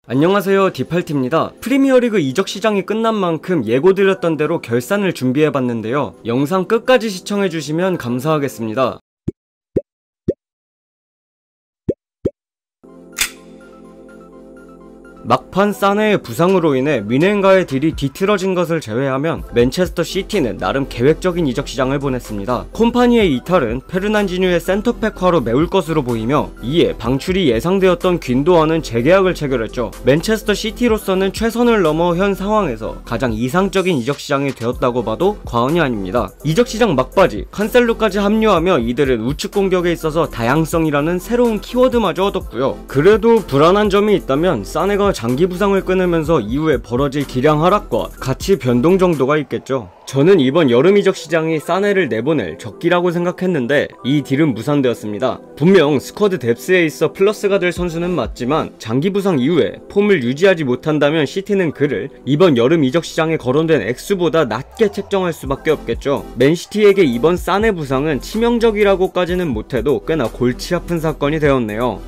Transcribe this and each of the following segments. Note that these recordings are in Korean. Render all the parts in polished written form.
안녕하세요, 디팔티입니다. 프리미어리그 이적 시장이 끝난 만큼 예고드렸던 대로 결산을 준비해봤는데요. 영상 끝까지 시청해주시면 감사하겠습니다. 막판 사네의 부상으로 인해 미넨과의 딜이 뒤틀어진 것을 제외하면 맨체스터 시티는 나름 계획적인 이적 시장을 보냈습니다. 콤파니의 이탈은 페르난지뉴의 센터백화로 메울 것으로 보이며, 이에 방출이 예상되었던 귄도아는 재계약을 체결했죠. 맨체스터 시티로서는 최선을 넘어 현 상황에서 가장 이상적인 이적 시장이 되었다고 봐도 과언이 아닙니다. 이적 시장 막바지 칸셀루까지 합류하며 이들은 우측 공격에 있어서 다양성이라는 새로운 키워드마저 얻었고요. 그래도 불안한 점이 있다면 사네가 장기 부상을 끊으면서 이후에 벌어질 기량 하락과 가치 변동 정도가 있겠죠. 저는 이번 여름 이적 시장이 사네를 내보낼 적기라고 생각했는데 이 딜은 무산되었습니다. 분명 스쿼드 뎁스에 있어 플러스가 될 선수는 맞지만 장기 부상 이후에 폼을 유지하지 못한다면 시티는 그를 이번 여름 이적 시장에 거론된 액수보다 낮게 책정할 수밖에 없겠죠. 맨시티에게 이번 사네 부상은 치명적이라고까지는 못해도 꽤나 골치 아픈 사건이 되었네요.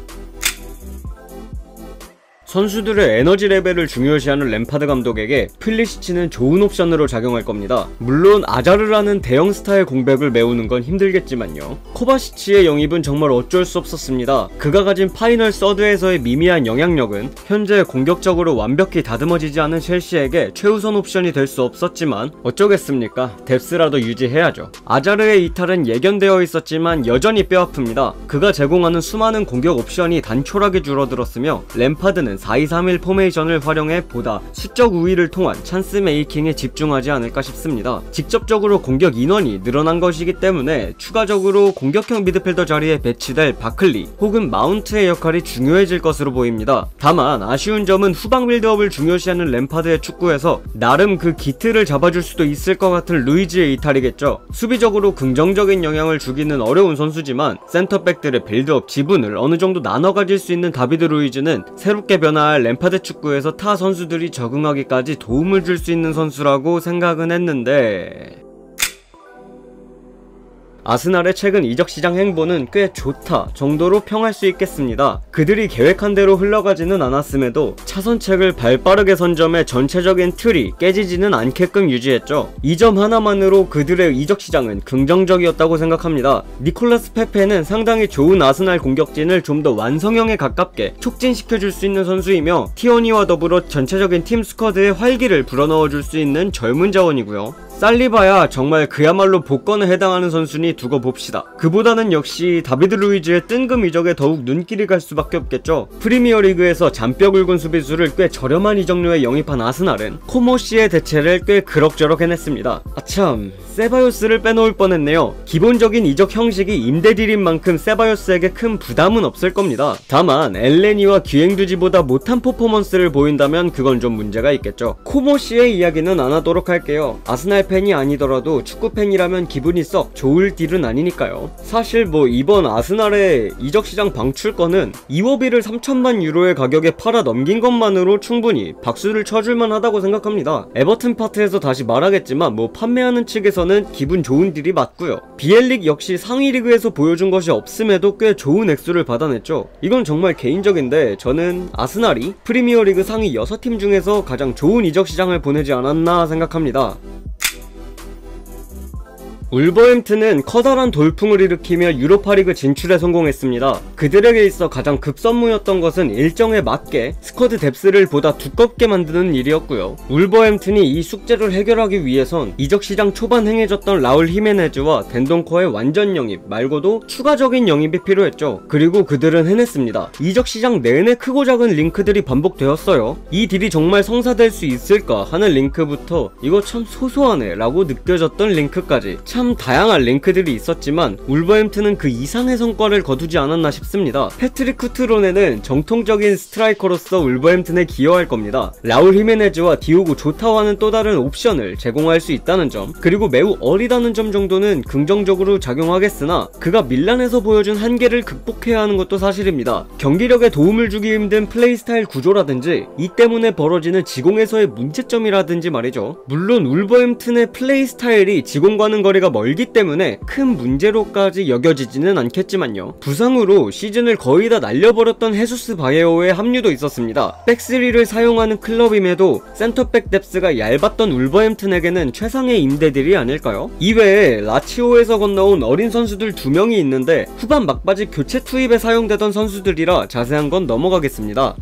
선수들의 에너지 레벨을 중요시하는 램파드 감독에게 필리시치는 좋은 옵션으로 작용할 겁니다. 물론 아자르라는 대형 스타의 공백을 메우는 건 힘들겠지만요. 코바시치의 영입은 정말 어쩔 수 없었습니다. 그가 가진 파이널 서드에서의 미미한 영향력은 현재 공격적으로 완벽히 다듬어지지 않은 첼시에게 최우선 옵션이 될 수 없었지만 어쩌겠습니까? 뎁스라도 유지해야죠. 아자르의 이탈은 예견되어 있었지만 여전히 뼈아픕니다. 그가 제공하는 수많은 공격 옵션이 단촐하게 줄어들었으며 램파드는 4-2-3-1 포메이션을 활용해 보다 수적 우위를 통한 찬스 메이킹에 집중하지 않을까 싶습니다. 직접적으로 공격 인원이 늘어난 것이기 때문에 추가적으로 공격형 미드필더 자리에 배치될 바클리 혹은 마운트의 역할이 중요해질 것으로 보입니다. 다만 아쉬운 점은 후방 빌드업을 중요시하는 램파드의 축구에서 나름 그 기틀을 잡아줄 수도 있을 것 같은 루이지의 이탈이겠죠. 수비적으로 긍정적인 영향을 주기는 어려운 선수지만 센터백들의 빌드업 지분을 어느 정도 나눠 가질 수 있는 다비드 루이즈는 새롭게 변화할 램파드 축구에서 타 선수들이 적응하기까지 도움을 줄 수 있는 선수라고 생각은 했는데, 아스날의 최근 이적 시장 행보는 꽤 좋다 정도로 평할 수 있겠습니다. 그들이 계획한 대로 흘러가지는 않았음에도 차선책을 발빠르게 선점해 전체적인 틀이 깨지지는 않게끔 유지했죠. 이 점 하나만으로 그들의 이적 시장은 긍정적이었다고 생각합니다. 니콜라스 페페는 상당히 좋은 아스날 공격진을 좀 더 완성형에 가깝게 촉진시켜줄 수 있는 선수이며 티어니와 더불어 전체적인 팀 스쿼드에 활기를 불어넣어줄 수 있는 젊은 자원이고요. 살리바야 정말 그야말로 복권에 해당하는 선수니 두고 봅시다. 그보다는 역시 다비드 루이즈의 뜬금 이적에 더욱 눈길이 갈 수밖에 없겠죠. 프리미어리그에서 잔뼈 굵은 수비수를 꽤 저렴한 이적료에 영입한 아스날은 코모씨의 대체를 꽤 그럭저럭 해냈습니다. 아참, 세바요스를 빼놓을 뻔했네요. 기본적인 이적 형식이 임대딜인 만큼 세바요스에게 큰 부담은 없을 겁니다. 다만 엘레니와 기행두지보다 못한 퍼포먼스를 보인다면 그건 좀 문제가 있겠죠. 코모씨의 이야기는 안 하도록 할게요. 아스날 팬이 아니더라도 축구팬이라면 기분이 썩 좋을 딜은 아니니까요. 사실 이번 아스날의 이적시장 방출건은 이워비를 3천만 유로의 가격에 팔아 넘긴 것만으로 충분히 박수를 쳐줄만 하다고 생각합니다. 에버튼 파트에서 다시 말하겠지만 판매하는 측에서는 기분 좋은 딜이 맞고요. 비엘릭 역시 상위 리그에서 보여준 것이 없음에도 꽤 좋은 액수를 받아냈죠. 이건 정말 개인적인데 저는 아스날이 프리미어리그 상위 6팀 중에서 가장 좋은 이적시장을 보내지 않았나 생각합니다. 울버햄튼은 커다란 돌풍을 일으키며 유로파리그 진출에 성공했습니다. 그들에게 있어 가장 급선무였던 것은 일정에 맞게 스쿼드 뎁스를 보다 두껍게 만드는 일이었고요. 울버햄튼이 이 숙제를 해결하기 위해선 이적시장 초반 행해졌던 라울 히메네즈와 덴동커의 완전 영입 말고도 추가적인 영입이 필요했죠. 그리고 그들은 해냈습니다. 이적시장 내내 크고 작은 링크들이 반복되었어요. 이 딜이 정말 성사될 수 있을까 하는 링크부터 이거 참 소소하네 라고 느껴졌던 링크까지 참 다양한 링크들이 있었지만 울버햄튼은 그 이상의 성과를 거두지 않았나 싶습니다. 패트릭 쿠트로네는 정통적인 스트라이커로서 울버햄튼에 기여할 겁니다. 라울 히메네즈와 디오고 조타와는 또 다른 옵션을 제공할 수 있다는 점, 그리고 매우 어리다는 점 정도는 긍정적으로 작용하겠으나 그가 밀란에서 보여준 한계를 극복해야 하는 것도 사실입니다. 경기력에 도움을 주기 힘든 플레이 스타일 구조라든지 이 때문에 벌어지는 지공에서의 문제점이라든지 말이죠. 물론 울버햄튼의 플레이 스타일이 지공과는 거리가 거리가 멀기 때문에 큰 문제로까지 여겨지지는 않겠지만요. 부상으로 시즌을 거의 다 날려버렸던 헤수스 바예오의 합류도 있었습니다. 백스리를 사용하는 클럽임에도 센터백 뎁스가 얇았던 울버햄튼에게는 최상의 임대들이 아닐까요? 이외에 라치오에서 건너온 어린 선수들 2명이 있는데 후반 막바지 교체 투입에 사용되던 선수들이라 자세한 건 넘어가겠습니다.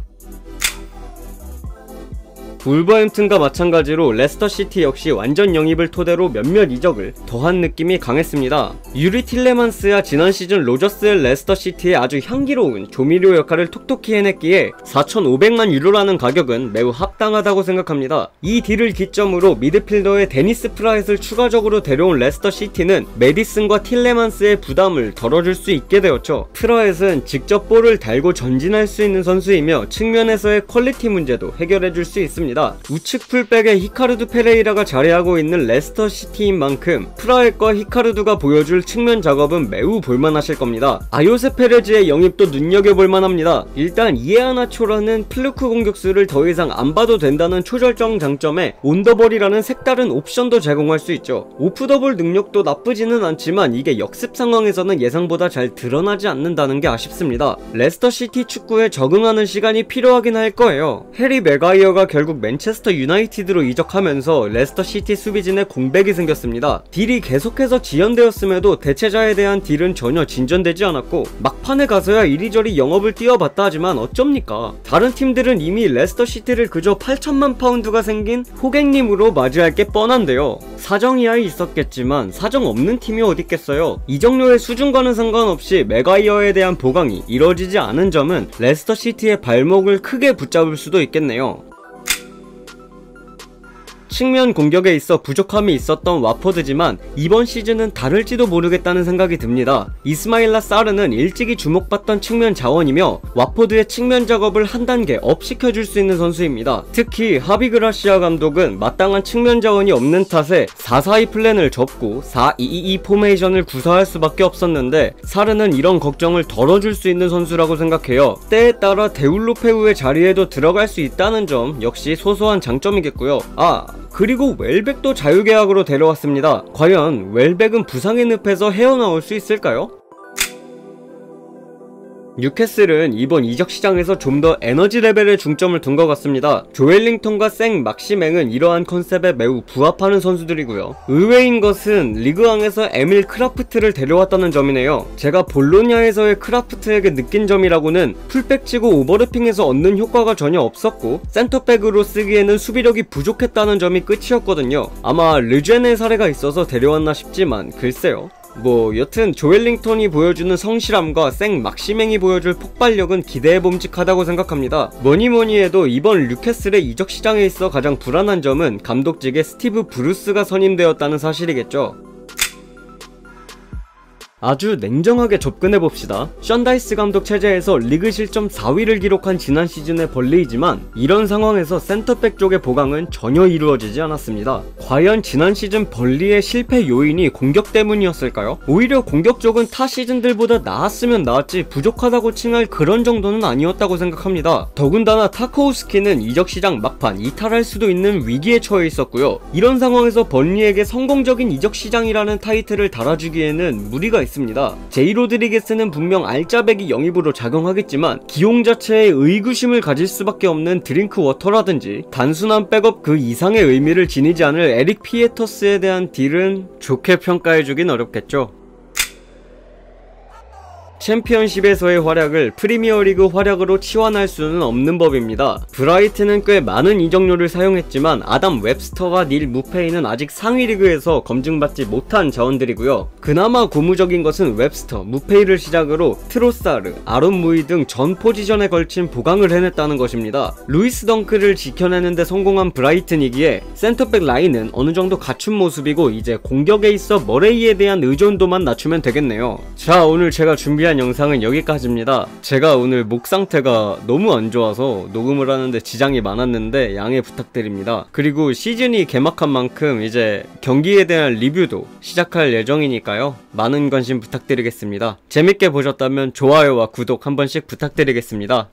울버햄튼과 마찬가지로 레스터시티 역시 완전 영입을 토대로 몇몇 이적을 더한 느낌이 강했습니다. 유리 틸레만스야 지난 시즌 로저스의 레스터시티의 아주 향기로운 조미료 역할을 톡톡히 해냈기에 4,500만 유로라는 가격은 매우 합당하다고 생각합니다. 이 딜을 기점으로 미드필더의 데니스 프라잇을 추가적으로 데려온 레스터시티는 메디슨과 틸레만스의 부담을 덜어줄 수 있게 되었죠. 프라잇은 직접 볼을 달고 전진할 수 있는 선수이며 측면에서의 퀄리티 문제도 해결해줄 수 있습니다. 우측 풀백에 히카르두 페레이라가 자리하고 있는 레스터시티인 만큼 프라잇과 히카르두가 보여줄 측면 작업은 매우 볼만하실 겁니다. 아요세 페레즈의 영입도 눈여겨볼만 합니다. 일단 이에아나초라는 플루크 공격수를 더 이상 안 봐도 된다는 초절정 장점에 온더볼이라는 색다른 옵션도 제공할 수 있죠. 오프더볼 능력도 나쁘지는 않지만 이게 역습 상황에서는 예상보다 잘 드러나지 않는다는 게 아쉽습니다. 레스터시티 축구에 적응하는 시간이 필요하긴 할 거예요. 해리 맥가이어가 결국 맨체스터 유나이티드로 이적하면서 레스터시티 수비진에 공백이 생겼습니다. 딜이 계속해서 지연되었음에도 대체자에 대한 딜은 전혀 진전되지 않았고 막판에 가서야 이리저리 영업을 뛰어봤다 하지만 어쩝니까? 다른 팀들은 이미 레스터시티를 그저 8천만 파운드가 생긴 호객님으로 맞이할 게 뻔한데요. 사정이야 있었겠지만 사정 없는 팀이 어딨겠어요. 이적료의 수준과는 상관없이 맥가이어에 대한 보강이 이뤄지지 않은 점은 레스터시티의 발목을 크게 붙잡을 수도 있겠네요. 측면 공격에 있어 부족함이 있었던 와포드지만 이번 시즌은 다를지도 모르겠다는 생각이 듭니다. 이스마일라 사르는 일찍이 주목받던 측면 자원이며 와포드의 측면 작업을 한 단계 업 시켜줄 수 있는 선수입니다. 특히 하비 그라시아 감독은 마땅한 측면 자원이 없는 탓에 4-4-2 플랜을 접고 4-2-2 포메이션을 구사할 수밖에 없었는데 사르는 이런 걱정을 덜어줄 수 있는 선수라고 생각해요. 때에 따라 데울로페우의 자리에도 들어갈 수 있다는 점 역시 소소한 장점이겠고요. 그리고 웰백도 자유계약으로 데려왔습니다. 과연 웰백은 부상의 늪에서 헤어나올 수 있을까요? 뉴캐슬은 이번 이적 시장에서 좀 더 에너지 레벨에 중점을 둔 것 같습니다. 조엘링턴과 생 막시맹은 이러한 컨셉에 매우 부합하는 선수들이고요. 의외인 것은 리그왕에서 에밀 크라프트를 데려왔다는 점이네요. 제가 볼로냐에서의 크라프트에게 느낀 점이라고는 풀백치고 오버래핑에서 얻는 효과가 전혀 없었고 센터백으로 쓰기에는 수비력이 부족했다는 점이 끝이었거든요. 아마 르젠의 사례가 있어서 데려왔나 싶지만 글쎄요. 여튼 조엘링턴이 보여주는 성실함과 생 막시맹이 보여줄 폭발력은 기대해봄직하다고 생각합니다. 뭐니뭐니해도 이번 뉴캐슬의 이적 시장에 있어 가장 불안한 점은 감독직에 스티브 브루스가 선임되었다는 사실이겠죠. 아주 냉정하게 접근해봅시다. 션 다이스 감독 체제에서 리그 실점 4위를 기록한 지난 시즌의 벌리이지만 이런 상황에서 센터백 쪽의 보강은 전혀 이루어지지 않았습니다. 과연 지난 시즌 벌리의 실패 요인이 공격 때문이었을까요? 오히려 공격 쪽은 타 시즌들보다 나았으면 나았지 부족하다고 칭할 그런 정도는 아니었다고 생각합니다. 더군다나 타코우스키는 이적 시장 막판 이탈할 수도 있는 위기에 처해 있었고요. 이런 상황에서 벌리에게 성공적인 이적 시장이라는 타이틀을 달아주기에는 무리가 있습니다. 제이 로드리게스는 분명 알짜배기 영입으로 작용하겠지만 기용 자체에 의구심을 가질 수밖에 없는 드링크 워터라든지 단순한 백업 그 이상의 의미를 지니지 않을 에릭 피에터스에 대한 딜은 좋게 평가해주긴 어렵겠죠. 챔피언십에서의 활약을 프리미어리그 활약으로 치환할 수는 없는 법입니다. 브라이튼은 꽤 많은 이적료를 사용했지만 아담 웹스터와 닐 무페이는 아직 상위 리그에서 검증받지 못한 자원들이고요. 그나마 고무적인 것은 웹스터, 무페이를 시작으로 트로사르, 아론 무이 등 전 포지션에 걸친 보강을 해냈다는 것입니다. 루이스 덩크를 지켜내는데 성공한 브라이튼이기에 센터백 라인은 어느정도 갖춘 모습이고 이제 공격에 있어 머레이에 대한 의존도만 낮추면 되겠네요. 자, 오늘 제가 준비한 영상은 여기까지입니다. 제가 오늘 목 상태가 너무 안 좋아서 녹음을 하는데 지장이 많았는데 양해 부탁드립니다. 그리고 시즌이 개막한 만큼 이제 경기에 대한 리뷰도 시작할 예정이니까요. 많은 관심 부탁드리겠습니다. 재밌게 보셨다면 좋아요와 구독 한 번씩 부탁드리겠습니다.